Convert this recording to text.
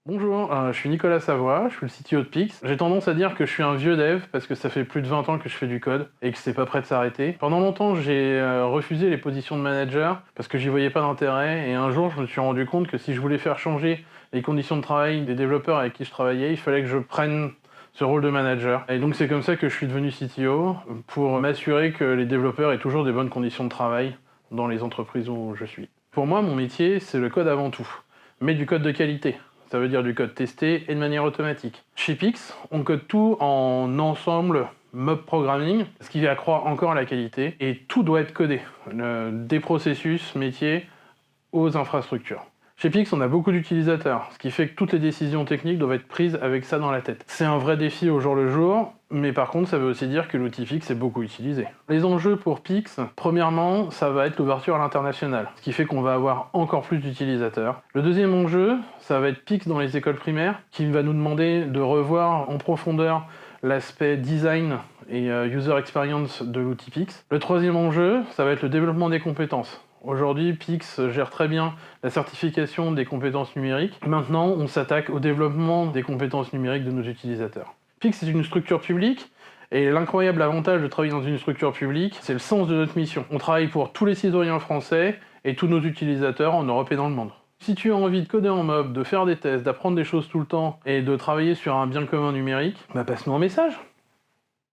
Bonjour, je suis Nicolas Savoie, je suis le CTO de Pix. J'ai tendance à dire que je suis un vieux dev parce que ça fait plus de 20 ans que je fais du code et que c'est pas prêt de s'arrêter. Pendant longtemps, j'ai refusé les positions de manager parce que j'y voyais pas d'intérêt et un jour, je me suis rendu compte que si je voulais faire changer les conditions de travail des développeurs avec qui je travaillais, il fallait que je prenne ce rôle de manager. Et donc c'est comme ça que je suis devenu CTO pour m'assurer que les développeurs aient toujours des bonnes conditions de travail dans les entreprises où je suis. Pour moi, mon métier, c'est le code avant tout, mais du code de qualité. Ça veut dire du code testé et de manière automatique. Chez Pix, on code tout en ensemble mob programming, ce qui accroît encore la qualité, et tout doit être codé, des processus métiers aux infrastructures. Chez Pix, on a beaucoup d'utilisateurs, ce qui fait que toutes les décisions techniques doivent être prises avec ça dans la tête. C'est un vrai défi au jour le jour, mais par contre, ça veut aussi dire que l'outil Pix est beaucoup utilisé. Les enjeux pour Pix, premièrement, ça va être l'ouverture à l'international, ce qui fait qu'on va avoir encore plus d'utilisateurs. Le deuxième enjeu, ça va être Pix dans les écoles primaires, qui va nous demander de revoir en profondeur l'aspect design et user experience de l'outil Pix. Le troisième enjeu, ça va être le développement des compétences. Aujourd'hui, Pix gère très bien la certification des compétences numériques. Maintenant, on s'attaque au développement des compétences numériques de nos utilisateurs. Pix est une structure publique, et l'incroyable avantage de travailler dans une structure publique, c'est le sens de notre mission. On travaille pour tous les citoyens français et tous nos utilisateurs en Europe et dans le monde. Si tu as envie de coder en mob, de faire des tests, d'apprendre des choses tout le temps et de travailler sur un bien commun numérique, passe-nous un message.